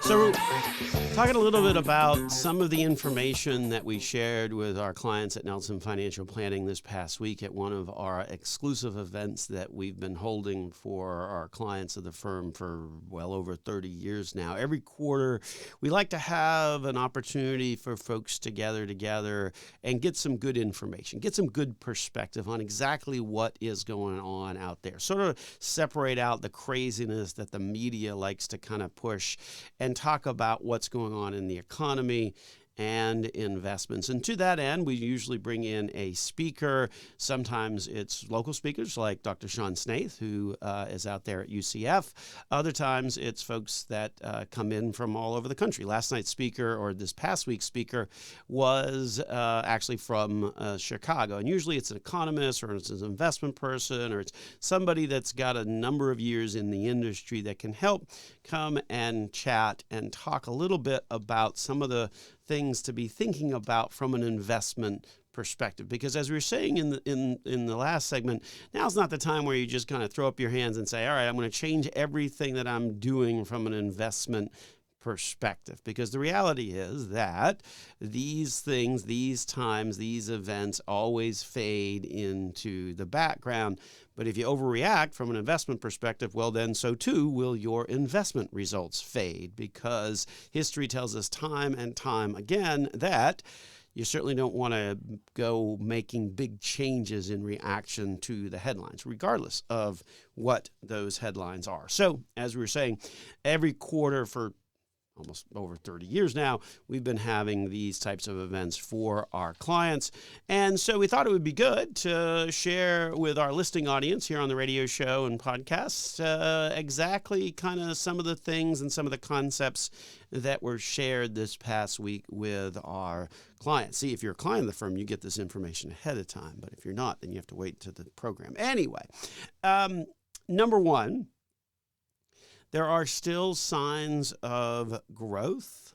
So, talking a little bit about some of the information that we shared with our clients at Nelson Financial Planning this past week at one of our exclusive events that we've been holding for our clients of the firm for well over 30 years now. Every quarter, we like to have an opportunity for folks to gather together and get some good information, get some good perspective on exactly what is going on out there. Sort of separate out the craziness that the media likes to kind of push and talk about what's going on in the economy and investments. And to that end, we usually bring in a speaker. Sometimes it's local speakers like Dr. Sean Snaith, who is out there at UCF. Other times it's folks that come in from all over the country. Last night's speaker, or this past week's speaker, was actually from Chicago. And usually it's an economist, or it's an investment person, or it's somebody that's got a number of years in the industry that can help come and chat and talk a little bit about some of the things to be thinking about from an investment perspective. Because as we were saying in the last segment, now's not the time where you just kind of throw up your hands and say, all right, I'm going to change everything that I'm doing from an investment perspective. Because the reality is that these things, these times, these events always fade into the background. But if you overreact from an investment perspective, well, then so too will your investment results fade, because history tells us time and time again that you certainly don't want to go making big changes in reaction to the headlines, regardless of what those headlines are. So, as we were saying, every quarter for almost over 30 years now, we've been having these types of events for our clients. And so we thought it would be good to share with our listening audience here on the radio show and podcast exactly kind of some of the things and some of the concepts that were shared this past week with our clients. See, if you're a client of the firm, you get this information ahead of time. But if you're not, then you have to wait to the program. Anyway, number one, there are still signs of growth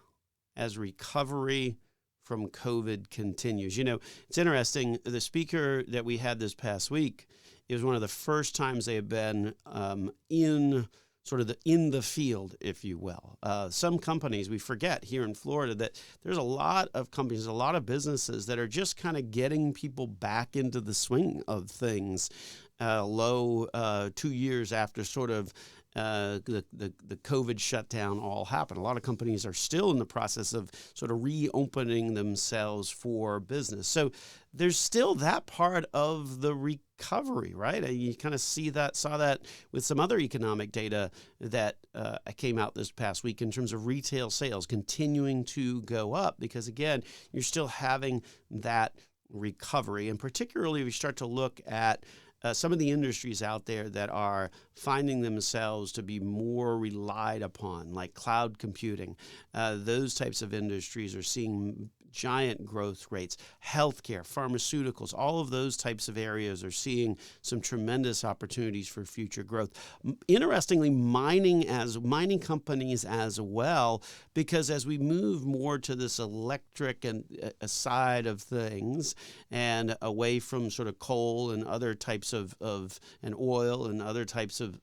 as recovery from COVID continues. You know, it's interesting. The speaker that we had this past week, it was one of the first times they have been in the field, if you will. Some companies, we forget here in Florida that there's a lot of companies, a lot of businesses that are just kind of getting people back into the swing of things 2 years after sort of the COVID shutdown all happened. A lot of companies are still in the process of sort of reopening themselves for business. So there's still that part of the recovery, right? You kind of saw that with some other economic data that came out this past week in terms of retail sales continuing to go up, because again, you're still having that recovery. And particularly if you start to look at some of the industries out there that are finding themselves to be more relied upon, like cloud computing, those types of industries are seeing giant growth rates. Healthcare, pharmaceuticals, all of those types of areas are seeing some tremendous opportunities for future growth. Interestingly, mining companies as well, because as we move more to this electric and side of things and away from sort of coal and other types of and oil and other types of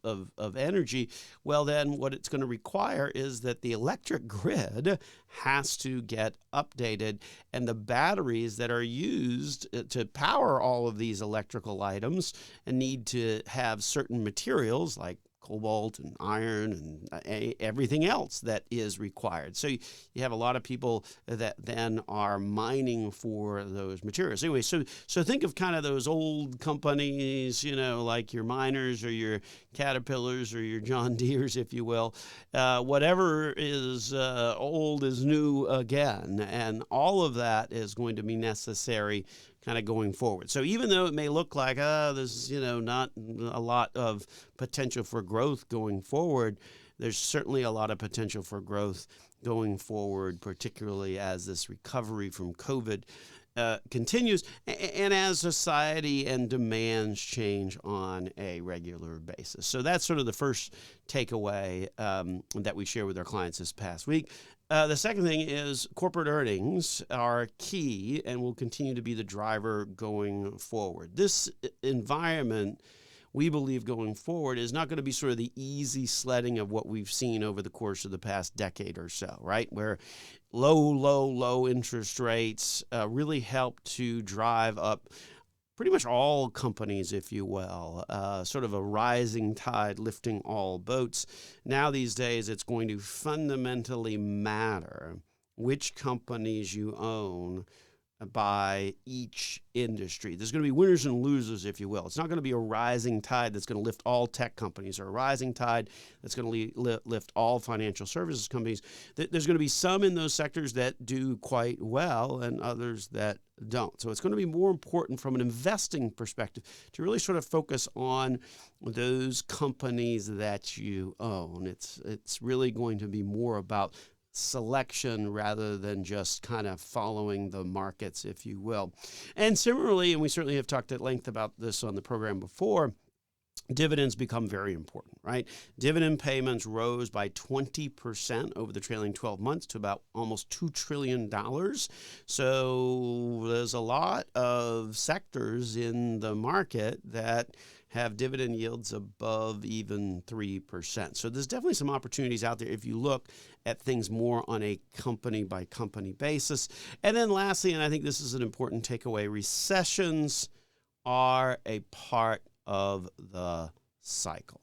energy, well, then what it's going to require is that the electric grid has to get updated, and the batteries that are used to power all of these electrical items need to have certain materials like cobalt and iron and everything else that is required. So you have a lot of people that then are mining for those materials. Anyway, so think of kind of those old companies, you know, like your Miners or your Caterpillars or your John Deeres, if you will. Whatever is old is new again, and all of that is going to be necessary kind of going forward. So even though it may look like, there's, not a lot of potential for growth going forward, there's certainly a lot of potential for growth going forward, particularly as this recovery from COVID continues and as society and demands change on a regular basis. So that's sort of the first takeaway that we share with our clients this past week. The second thing is corporate earnings are key and will continue to be the driver going forward. This environment we believe going forward is not going to be sort of the easy sledding of what we've seen over the course of the past decade or so, right? Where low interest rates really help to drive up pretty much all companies, if you will, sort of a rising tide lifting all boats. Now these days, it's going to fundamentally matter which companies you own by each industry. There's going to be winners and losers, if you will. It's not going to be a rising tide that's going to lift all tech companies or a rising tide that's going to lift all financial services companies. There's going to be some in those sectors that do quite well and others that don't. So it's going to be more important from an investing perspective to really sort of focus on those companies that you own. It's really going to be more about selection rather than just kind of following the markets, if you will. And similarly, and we certainly have talked at length about this on the program before, dividends become very important, right? Dividend payments rose by 20% over the trailing 12 months to about almost $2 trillion. So there's a lot of sectors in the market that have dividend yields above even 3%. So there's definitely some opportunities out there if you look at things more on a company-by-company basis. And then lastly, and I think this is an important takeaway, recessions are a part of the cycle.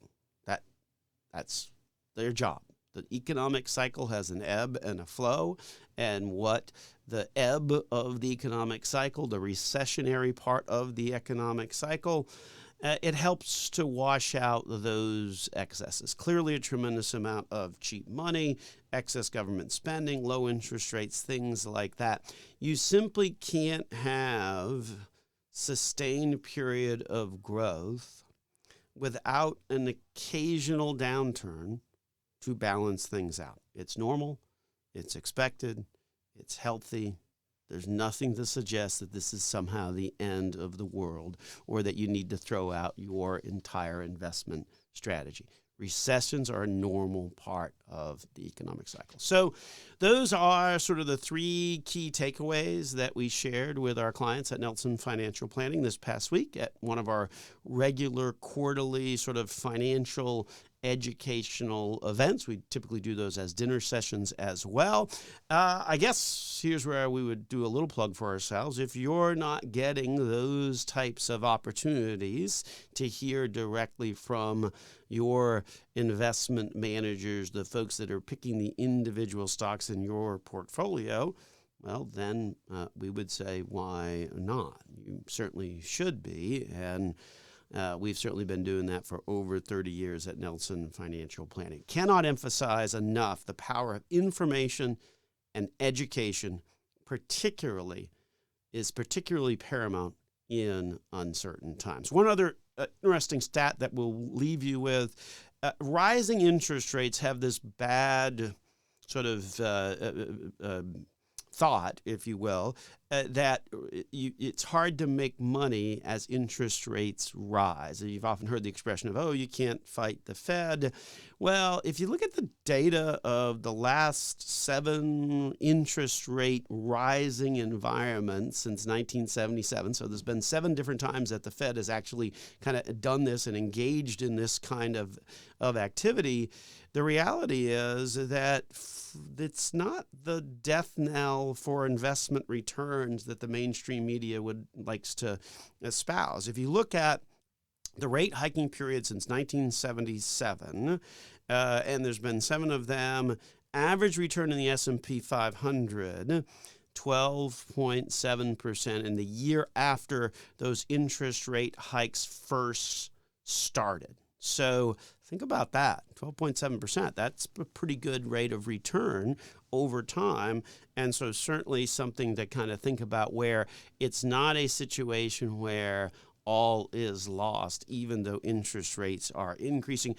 That's their job. The economic cycle has an ebb and a flow, and what the ebb of the economic cycle, the recessionary part of the economic cycle, it helps to wash out those excesses. Clearly a tremendous amount of cheap money, excess government spending, low interest rates, things like that. You simply can't have sustained period of growth without an occasional downturn to balance things out. It's normal, it's expected, it's healthy. There's nothing to suggest that this is somehow the end of the world or that you need to throw out your entire investment strategy. Recessions are a normal part of the economic cycle. So those are sort of the three key takeaways that we shared with our clients at Nelson Financial Planning this past week at one of our regular quarterly sort of financial educational events. We typically do those as dinner sessions as well. I guess here's where we would do a little plug for ourselves. If you're not getting those types of opportunities to hear directly from your investment managers, the folks that are picking the individual stocks in your portfolio, well, then we would say, why not? You certainly should be. And we've certainly been doing that for over 30 years at Nelson Financial Planning. Cannot emphasize enough the power of information and education, particularly paramount in uncertain times. One other interesting stat that we'll leave you with, rising interest rates have this bad sort of thought, if you will, that it's hard to make money as interest rates rise. You've often heard the expression of, oh, you can't fight the Fed. Well, if you look at the data of the last 7 interest rate rising environments since 1977, so there's been 7 different times that the Fed has actually kind of done this and engaged in this kind of activity, the reality is that it's not the death knell for investment returns that the mainstream media likes to espouse. If you look at the rate hiking period since 1977, and there's been 7 of them, average return in the S&P 500, 12.7% in the year after those interest rate hikes first started. So think about that, 12.7%. That's a pretty good rate of return over time. And so certainly something to kind of think about, where it's not a situation where all is lost, even though interest rates are increasing.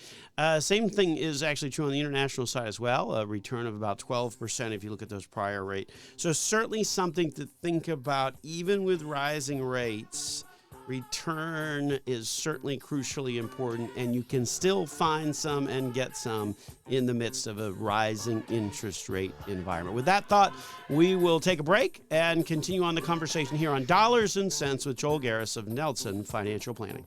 Same thing is actually true on the international side as well, a return of about 12% if you look at those prior rates. So certainly something to think about, even with rising rates. Return is certainly crucially important, and you can still find some and get some in the midst of a rising interest rate environment. With that thought, we will take a break and continue on the conversation here on Dollars and Cents with Joel Garris of Nelson Financial Planning.